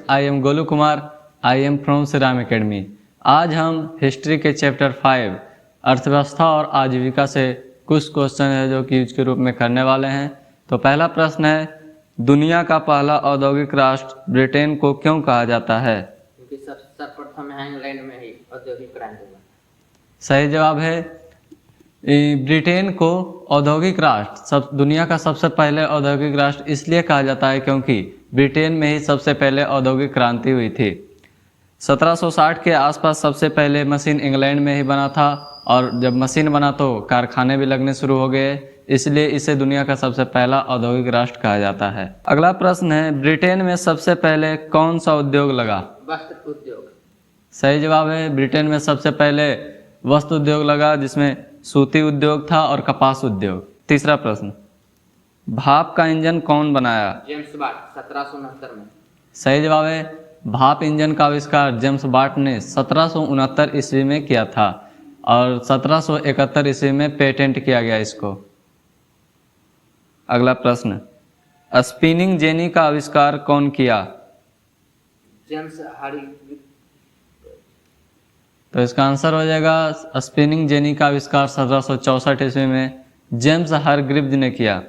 I am Golu Kumar. I am from Shriram academy. आज हम history के चैप्टर 5 अर्थव्यवस्था और आजीविका से कुछ क्वेश्चन है जो कि के रूप में करने वाले हैं। तो पहला प्रश्न है, दुनिया का पहला औद्योगिक राष्ट्र ब्रिटेन को क्यों कहा जाता है? क्योंकि सर्वप्रथम इंग्लैंड में ही औद्योगिक क्रांति हुआ। सही जवाब है। ब्रिटेन को औद्योगिक राष्ट्र दुनिया का सबसे पहले औद्योगिक राष्ट्र इसलिए कहा जाता है क्योंकि ब्रिटेन में ही सबसे पहले औद्योगिक क्रांति हुई थी। 1760 के आसपास सबसे पहले मशीन इंग्लैंड में ही बना था और जब मशीन बना तो कारखाने भी लगने शुरू हो गए, इसलिए इसे दुनिया का सबसे पहला औद्योगिक राष्ट्र कहा जाता है। अगला प्रश्न है, ब्रिटेन में सबसे पहले कौन सा उद्योग लगा? वस्त्र उद्योग। सही जवाब है। ब्रिटेन में सबसे पहले वस्त्र उद्योग लगा जिसमें सूती उद्योग था और कपास उद्योग। तीसरा प्रश्न, भाप का इंजन कौन बनाया? जेम्स वाट 1769 में। सही जवाब है। भाप इंजन का आविष्कार जेम्स वाट ने 1769 ईस्वी में किया था और 1771 ईस्वी में पेटेंट किया गया इसको। अगला प्रश्न, स्पिनिंग जेनी का आविष्कार कौन किया? जेम्स हारी। तो इसका आंसर हो जाएगा स्पिनिंग जेनी का आविष्कार 1764 ईस्वी में जेम्स हारग्रीव्ज ने किया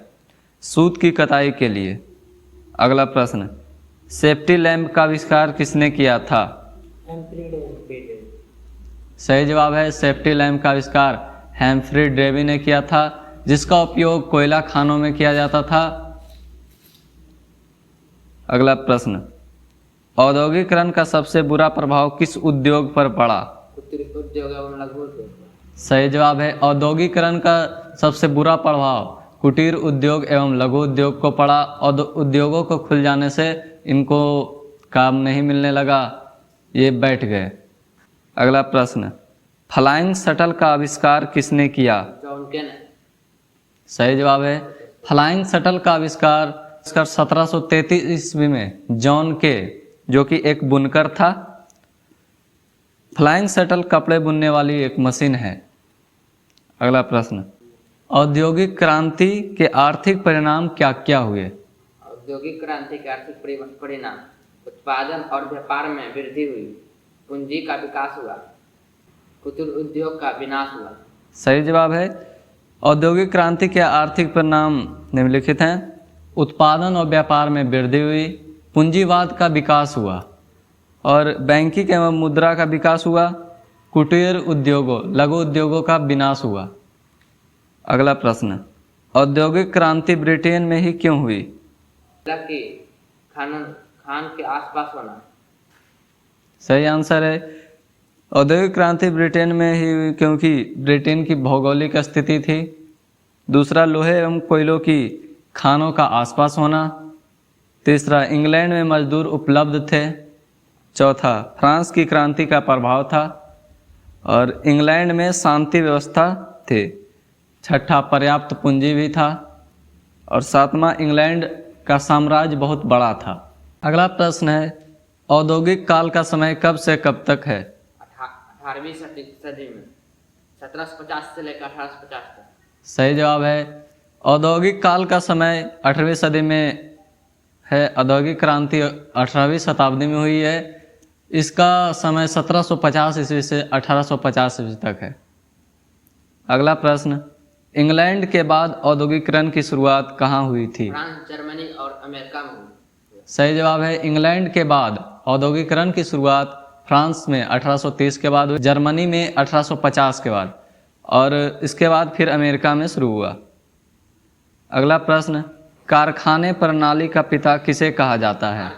सूत की कताई के लिए। अगला प्रश्न, सेफ्टी लैंप का आविष्कार किसने किया था? सही जवाब है। सेफ्टी लैंप का आविष्कार हैम्फ्री डेवी ने किया था जिसका उपयोग कोयला खानों में किया जाता था। अगला प्रश्न, औद्योगिकरण का सबसे बुरा प्रभाव किस उद्योग पर पड़ा? उद्योग एवं लघु उद्योग। सही जवाब है। औद्योगिकरण का सबसे बुरा प्रभाव कुटीर उद्योग एवं लघु उद्योग को पड़ा। उद्योगों को खुल जाने से इनको काम नहीं मिलने लगा, ये बैठ गए। अगला प्रश्न, फ्लाइंग शटल का आविष्कार किसने किया? जॉन केन। सही जवाब है। फ्लाइंग शटल का आविष्कार 1733 ईस्वी में जॉन के, जो कि एक बुनकर था। फ्लाइंग शटल कपड़े बुनने वाली एक मशीन है। अगला प्रश्न, औद्योगिक क्रांति के आर्थिक परिणाम क्या क्या हुए? औद्योगिक क्रांति के आर्थिक परिणाम उत्पादन और व्यापार में वृद्धि हुई, पूंजी का विकास हुआ, कुटीर उद्योग का विनाश हुआ। सही जवाब है। औद्योगिक क्रांति के आर्थिक परिणाम निम्नलिखित हैं। उत्पादन और व्यापार में वृद्धि हुई, पूंजीवाद का विकास हुआ और बैंकिंग एवं मुद्रा का विकास हुआ, कुटीर उद्योगों लघु उद्योगों का विनाश हुआ। अगला प्रश्न, औद्योगिक क्रांति ब्रिटेन में ही क्यों हुई? कि खान के आसपास होना। सही आंसर है। औद्योगिक क्रांति ब्रिटेन में ही हुई क्योंकि ब्रिटेन की भौगोलिक स्थिति थी। दूसरा, लोहे एवं कोयलों की खानों का आसपास होना। तीसरा, इंग्लैंड में मजदूर उपलब्ध थे। चौथा, फ्रांस की क्रांति का प्रभाव था और इंग्लैंड में शांति व्यवस्था थी। छठा, पर्याप्त पूंजी भी था और सातवां, इंग्लैंड का साम्राज्य बहुत बड़ा था। अगला प्रश्न है, औद्योगिक काल का समय कब से कब तक है? 18वीं सदी में 1750 से लेकर 1850 तक। सही जवाब है। औद्योगिक काल का समय 18वीं सदी में है। औद्योगिक क्रांति 18वीं शताब्दी में हुई है। इसका समय 1750 ईस्वी से 1850 ईस्वी तक है। अगला प्रश्न, इंग्लैंड के बाद औद्योगिकरण की शुरुआत कहाँ हुई थी? फ्रांस, जर्मनी और अमेरिका में हुई। सही जवाब है। इंग्लैंड के बाद औद्योगिकरण की शुरुआत फ्रांस में 1830 के बाद हुई, जर्मनी में 1850 के बाद और इसके बाद फिर अमेरिका में शुरू हुआ। अगला प्रश्न, कारखाने प्रणाली का पिता किसे कहा जाता है?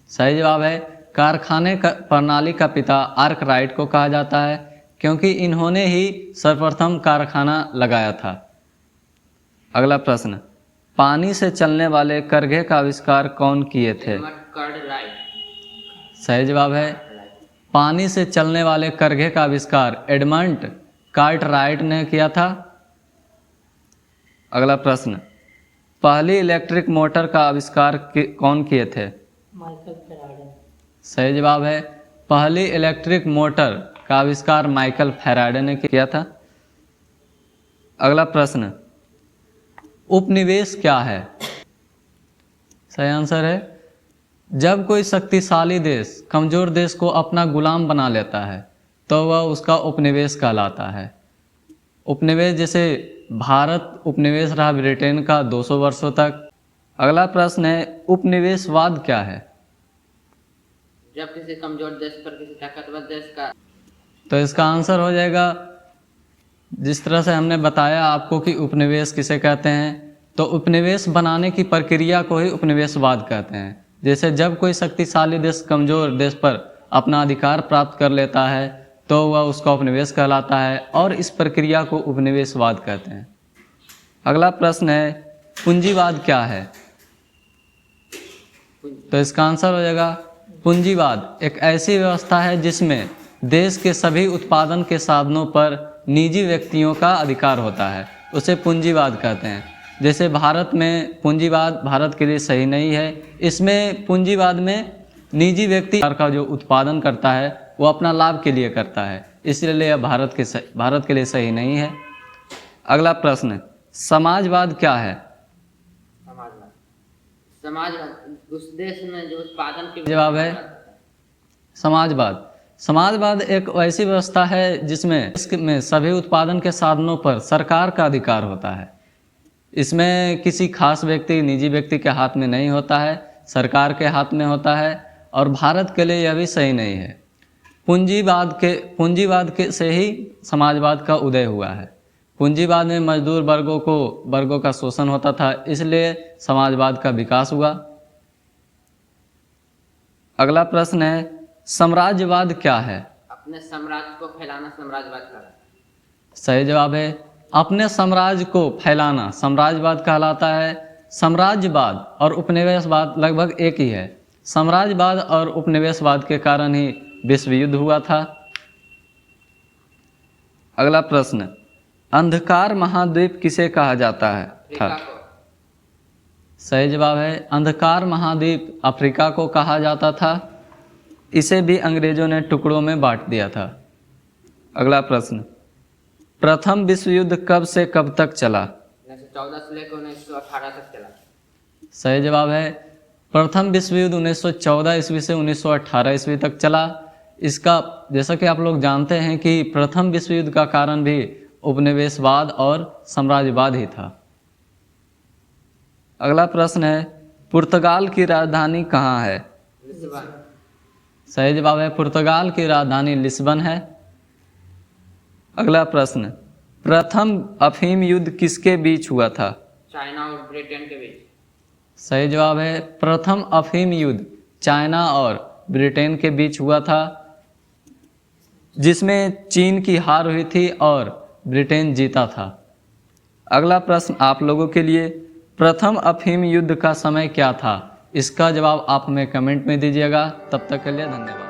सही जवाब है। कारखाने प्रणाली का पिता आर्कराइट को कहा जाता है क्योंकि इन्होंने ही सर्वप्रथम कारखाना लगाया था। अगला प्रश्न, पानी से चलने वाले करघे का आविष्कार कौन किए थे? सही जवाब है। पानी से चलने वाले करघे का आविष्कार एडमंड कार्टराइट ने किया था। अगला प्रश्न, पहली इलेक्ट्रिक मोटर का आविष्कार कौन किए थे? Michael Faraday. सही जवाब है। पहली इलेक्ट्रिक मोटर का आविष्कार माइकल फैराडे ने किया था। अगला प्रश्न, उपनिवेश क्या है? सही आंसर है जब कोई शक्तिशाली देश कमज़ोर देश को अपना गुलाम बना लेता है तो वह उसका उपनिवेश कहलाता है। उपनिवेश जैसे भारत उपनिवेश रहा ब्रिटेन का 200 वर्षों तक। अगला प्रश्न है, उपनिवेशवाद क्या है? जब किसी कमजोर देश पर किसी ताकतवर देश का तो इसका आंसर हो जाएगा, जिस तरह से हमने बताया आपको कि उपनिवेश किसे कहते हैं, तो उपनिवेश बनाने की प्रक्रिया को ही उपनिवेशवाद कहते हैं। जैसे जब कोई शक्तिशाली देश कमज़ोर देश पर अपना अधिकार प्राप्त कर लेता है तो वह उसका उपनिवेश कहलाता है और इस प्रक्रिया को उपनिवेशवाद कहते हैं। अगला प्रश्न है, पूंजीवाद क्या है? तो इसका आंसर हो जाएगा, पूंजीवाद एक ऐसी व्यवस्था है जिसमें देश के सभी उत्पादन के साधनों पर निजी व्यक्तियों का अधिकार होता है, उसे पूंजीवाद कहते हैं। जैसे भारत में पूंजीवाद भारत के लिए सही नहीं है। इसमें पूंजीवाद में निजी व्यक्ति का जो उत्पादन करता है वो अपना लाभ के लिए करता है, इसलिए यह भारत के लिए सही नहीं है। अगला प्रश्न, समाजवाद क्या है? समाजवाद उस देश में जो उत्पादन के जवाब है समाजवाद एक ऐसी व्यवस्था है जिसमें सभी उत्पादन के साधनों पर सरकार का अधिकार होता है। इसमें किसी खास व्यक्ति निजी व्यक्ति के हाथ में नहीं होता है, सरकार के हाथ में होता है और भारत के लिए यह भी सही नहीं है। पूंजीवाद के से ही समाजवाद का उदय हुआ है। पूंजीवाद में मजदूर वर्गों का शोषण होता था, इसलिए समाजवाद का विकास हुआ। अगला प्रश्न है, साम्राज्यवाद क्या है? अपने साम्राज्य को फैलाना साम्राज्यवाद कहलाता है। सही जवाब है, अपने साम्राज्य को फैलाना साम्राज्यवाद कहलाता है। साम्राज्यवाद और उपनिवेशवाद लगभग एक ही है। साम्राज्यवाद और उपनिवेशवाद के कारण ही विश्व युद्ध हुआ था। अगला प्रश्न, अंधकार महाद्वीप किसे कहा जाता है? सही जवाब है, अंधकार महाद्वीप अफ्रीका को कहा जाता था। इसे भी अंग्रेजों ने टुकड़ों में बांट दिया था। अगला प्रश्न, प्रथम विश्व युद्ध कब से कब तक चला? 1914 से लेकर 1918 तक चला। सही जवाब है, प्रथम विश्व युद्ध 1914 ईस्वी से 1918 ईस्वी तक चला। इसका जैसा कि आप लोग जानते हैं कि प्रथम विश्व युद्ध का कारण भी उपनिवेशवाद और साम्राज्यवाद ही था। अगला प्रश्न है, पुर्तगाल की राजधानी कहाँ है? लिस्बन। सही जवाब है, पुर्तगाल की राजधानी लिस्बन है। अगला प्रश्न, प्रथम अफीम युद्ध किसके बीच हुआ था? चाइना और ब्रिटेन के बीच। सही जवाब है, प्रथम अफीम युद्ध चाइना और ब्रिटेन के बीच हुआ था, जिसमें चीन की हार हुई थी और ब्रिटेन जीता था। अगला प्रश्न आप लोगों के लिए, प्रथम अफीम युद्ध का समय क्या था? इसका जवाब आप हमें कमेंट में दीजिएगा। तब तक के लिए धन्यवाद।